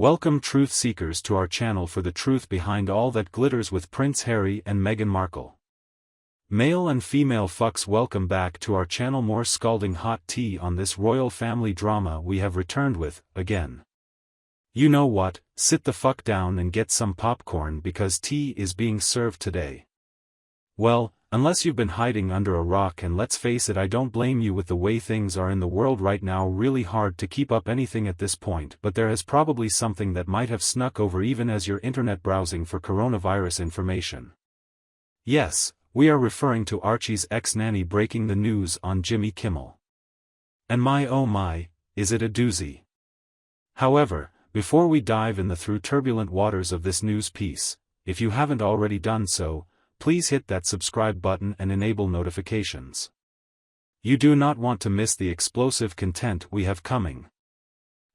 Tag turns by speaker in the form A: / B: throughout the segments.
A: Welcome truth seekers to our channel for the truth behind all that glitters with Prince Harry and Meghan Markle. Male and female fucks, welcome back to our channel. More scalding hot tea on this royal family drama we have returned with, again. You know what, sit the fuck down and get some popcorn because tea is being served today. Well, unless you've been hiding under a rock, and let's face it, I don't blame you with the way things are in the world right now. Really hard to keep up anything at this point, but there is probably something that might have snuck over even as you're internet browsing for coronavirus information. Yes, we are referring to Archie's ex-nanny breaking the news on Jimmy Kimmel. And my oh my, is it a doozy. However, before we dive in through turbulent waters of this news piece, if you haven't already done so, please hit that subscribe button and enable notifications. You do not want to miss the explosive content we have coming.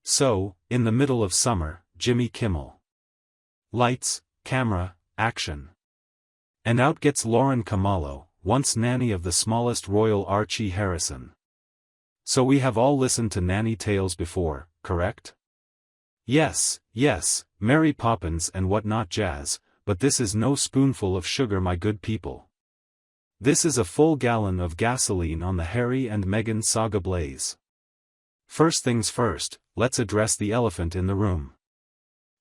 A: So, in the middle of summer, Jimmy Kimmel. Lights, camera, action. And out gets Lauren Camallo, once nanny of the smallest royal Archie Harrison. So we have all listened to nanny tales before, correct? Yes, Mary Poppins and whatnot jazz. But this is no spoonful of sugar, my good people. This is a full gallon of gasoline on the Harry and Meghan saga blaze. First things first, let's address the elephant in the room.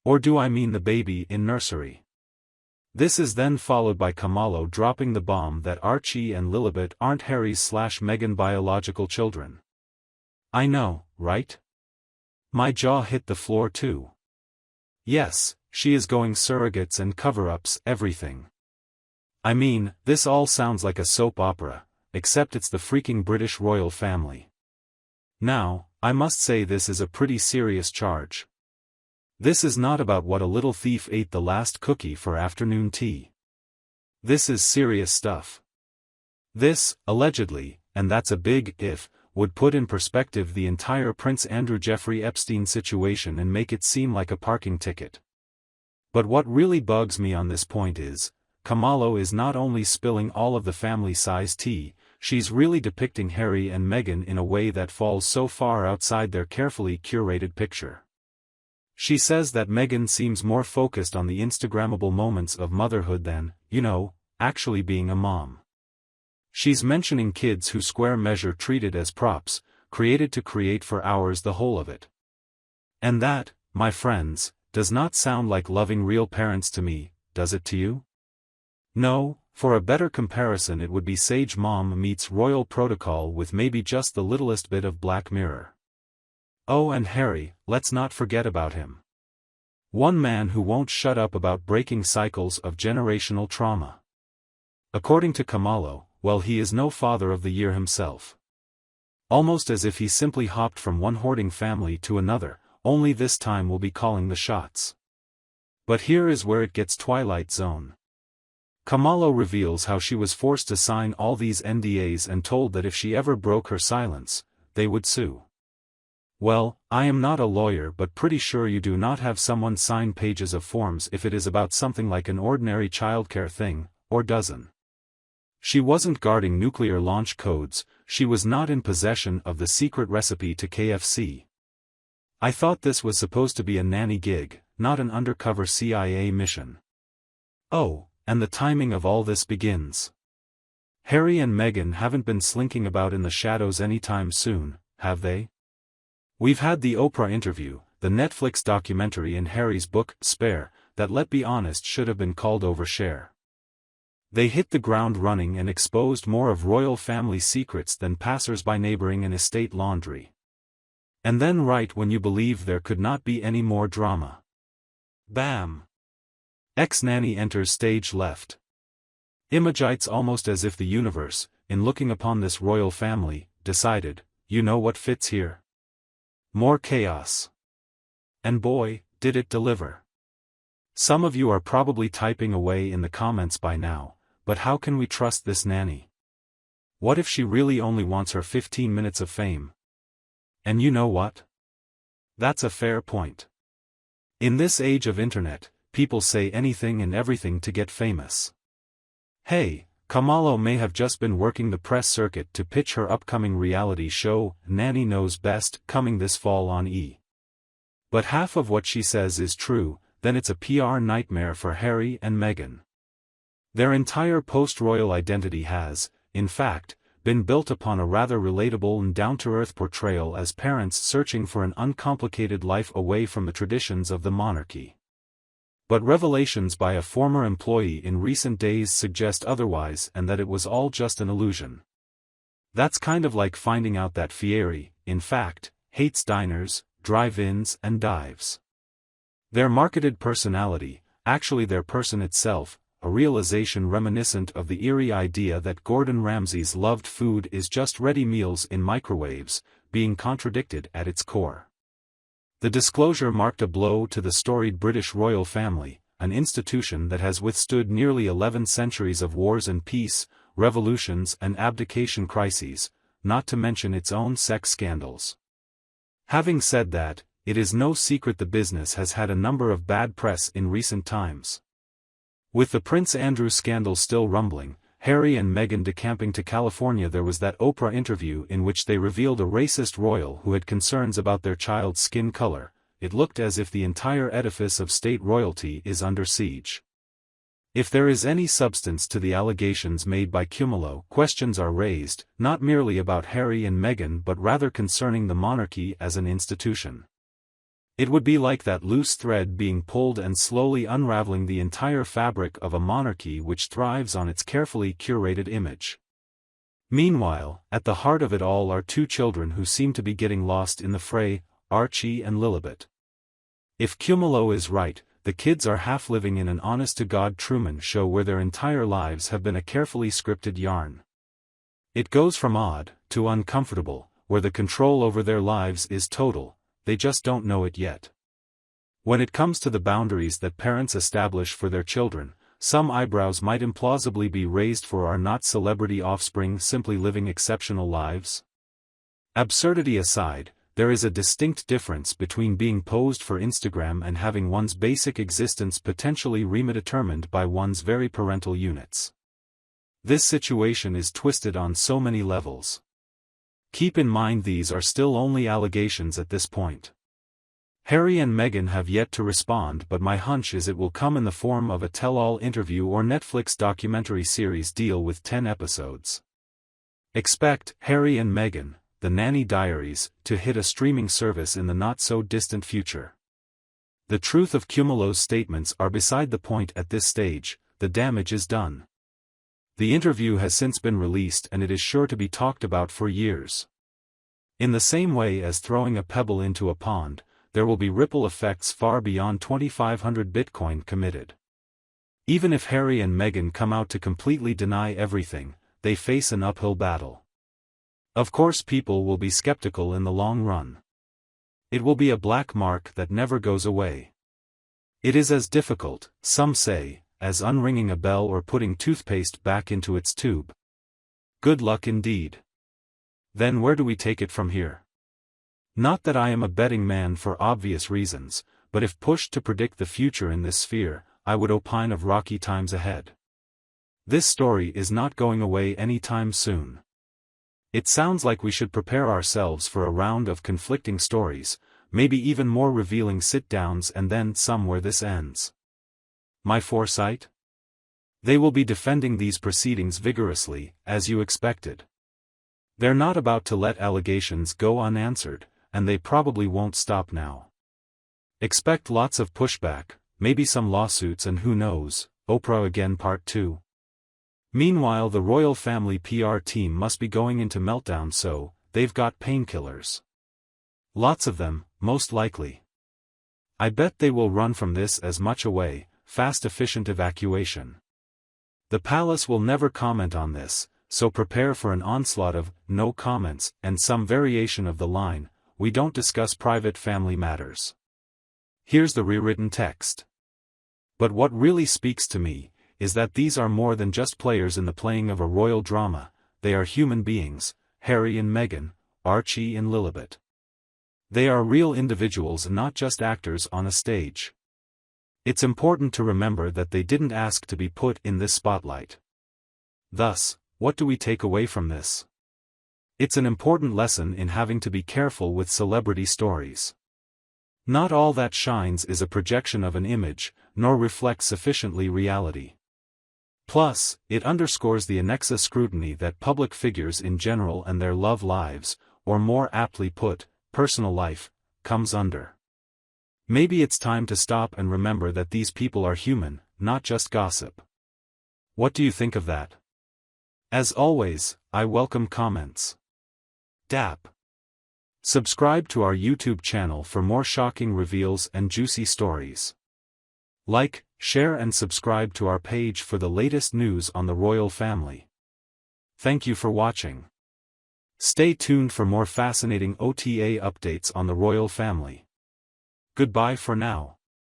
A: Or do I mean the baby in nursery? This is then followed by Camallo dropping the bomb that Archie and Lilibet aren't Harry's/Meghan biological children. I know, right? My jaw hit the floor too. Yes, she is going surrogates and cover-ups, everything. I mean, this all sounds like a soap opera, except it's the freaking British royal family. Now, I must say this is a pretty serious charge. This is not about what a little thief ate the last cookie for afternoon tea. This is serious stuff. This, allegedly, and that's a big if, would put in perspective the entire Prince Andrew Jeffrey Epstein situation and make it seem like a parking ticket. But what really bugs me on this point is, Camallo is not only spilling all of the family-size tea, she's really depicting Harry and Meghan in a way that falls so far outside their carefully curated picture. She says that Meghan seems more focused on the Instagrammable moments of motherhood than, actually being a mom. She's mentioning kids who square measure treated as props, created to create for hours the whole of it. And that, my friends, does not sound like loving real parents to me, does it to you? No, for a better comparison it would be Sage Mom meets Royal Protocol with maybe just the littlest bit of Black Mirror. Oh, and Harry, let's not forget about him. One man who won't shut up about breaking cycles of generational trauma. According to Camallo, well, he is no father of the year himself. Almost as if he simply hopped from one hoarding family to another, only this time will be calling the shots. But here is where it gets Twilight Zone. Camallo reveals how she was forced to sign all these NDAs and told that if she ever broke her silence, they would sue. Well, I am not a lawyer, but pretty sure you do not have someone sign pages of forms if it is about something like an ordinary childcare thing, or doesn't. She wasn't guarding nuclear launch codes, she was not in possession of the secret recipe to KFC. I thought this was supposed to be a nanny gig, not an undercover CIA mission. Oh, and the timing of all this begins. Harry and Meghan haven't been slinking about in the shadows anytime soon, have they? We've had the Oprah interview, the Netflix documentary, and Harry's book, Spare, that, let's be honest, should have been called Overshare. They hit the ground running and exposed more of royal family secrets than passers-by neighboring an estate laundry. And then right when you believe there could not be any more drama. Bam! Ex-nanny enters stage left. Imagites almost as if the universe, in looking upon this royal family, decided, you know what fits here? More chaos. And boy, did it deliver. Some of you are probably typing away in the comments by now, but how can we trust this nanny? What if she really only wants her 15 minutes of fame? And you know what? That's a fair point. In this age of internet, people say anything and everything to get famous. Hey, Camallo may have just been working the press circuit to pitch her upcoming reality show, Nanny Knows Best, coming this fall on E! But half of what she says is true, then it's a PR nightmare for Harry and Meghan. Their entire post-royal identity has, in fact, been built upon a rather relatable and down-to-earth portrayal as parents searching for an uncomplicated life away from the traditions of the monarchy. But revelations by a former employee in recent days suggest otherwise, and that it was all just an illusion. That's kind of like finding out that Fieri, in fact, hates diners, drive-ins and dives. Their marketed personality, actually their person itself, a realization reminiscent of the eerie idea that Gordon Ramsay's loved food is just ready meals in microwaves, being contradicted at its core. The disclosure marked a blow to the storied British royal family, an institution that has withstood nearly 11 centuries of wars and peace, revolutions and abdication crises, not to mention its own sex scandals. Having said that, it is no secret the business has had a number of bad press in recent times. With the Prince Andrew scandal still rumbling, Harry and Meghan decamping to California, there was that Oprah interview in which they revealed a racist royal who had concerns about their child's skin color. It looked as if the entire edifice of state royalty is under siege. If there is any substance to the allegations made by Kimmel, questions are raised, not merely about Harry and Meghan but rather concerning the monarchy as an institution. It would be like that loose thread being pulled and slowly unraveling the entire fabric of a monarchy which thrives on its carefully curated image. Meanwhile, at the heart of it all are two children who seem to be getting lost in the fray, Archie and Lilibet. If Kimmel is right, the kids are half living in an honest-to-God Truman Show where their entire lives have been a carefully scripted yarn. It goes from odd to uncomfortable, where the control over their lives is total. They just don't know it yet. When it comes to the boundaries that parents establish for their children, some eyebrows might implausibly be raised for are not celebrity offspring simply living exceptional lives? Absurdity aside, there is a distinct difference between being posed for Instagram and having one's basic existence potentially redetermined by one's very parental units. This situation is twisted on so many levels. Keep in mind these are still only allegations at this point. Harry and Meghan have yet to respond, but my hunch is it will come in the form of a tell-all interview or Netflix documentary series deal with 10 episodes. Expect Harry and Meghan, the Nanny Diaries, to hit a streaming service in the not-so-distant future. The truth of Kimmel's statements are beside the point at this stage. The damage is done. The interview has since been released and it is sure to be talked about for years. In the same way as throwing a pebble into a pond, there will be ripple effects far beyond 2,500 Bitcoin committed. Even if Harry and Meghan come out to completely deny everything, they face an uphill battle. Of course people will be skeptical in the long run. It will be a black mark that never goes away. It is as difficult, some say, as unringing a bell or putting toothpaste back into its tube. Good luck indeed. Then where do we take it from here? Not that I am a betting man for obvious reasons, but if pushed to predict the future in this sphere, I would opine of rocky times ahead. This story is not going away anytime soon. It sounds like we should prepare ourselves for a round of conflicting stories, maybe even more revealing sit-downs and then some where this ends. My foresight? They will be defending these proceedings vigorously, as you expected. They're not about to let allegations go unanswered, and they probably won't stop now. Expect lots of pushback, maybe some lawsuits and who knows, Oprah again Part 2. Meanwhile the royal family PR team must be going into meltdown, so they've got painkillers. Lots of them, most likely. I bet they will run from this as much away. Fast efficient evacuation. The palace will never comment on this, so prepare for an onslaught of no comments and some variation of the line, we don't discuss private family matters. Here's the rewritten text. But what really speaks to me is that these are more than just players in the playing of a royal drama, they are human beings, Harry and Meghan, Archie and Lilibet. They are real individuals and not just actors on a stage. It's important to remember that they didn't ask to be put in this spotlight. Thus, what do we take away from this? It's an important lesson in having to be careful with celebrity stories. Not all that shines is a projection of an image, nor reflects sufficiently reality. Plus, it underscores the anexa scrutiny that public figures in general and their love lives, or more aptly put, personal life, comes under. Maybe it's time to stop and remember that these people are human, not just gossip. What do you think of that? As always, I welcome comments. Dap. Subscribe to our YouTube channel for more shocking reveals and juicy stories. Like, share and subscribe to our page for the latest news on the royal family. Thank you for watching. Stay tuned for more fascinating OTA updates on the royal family. Goodbye for now.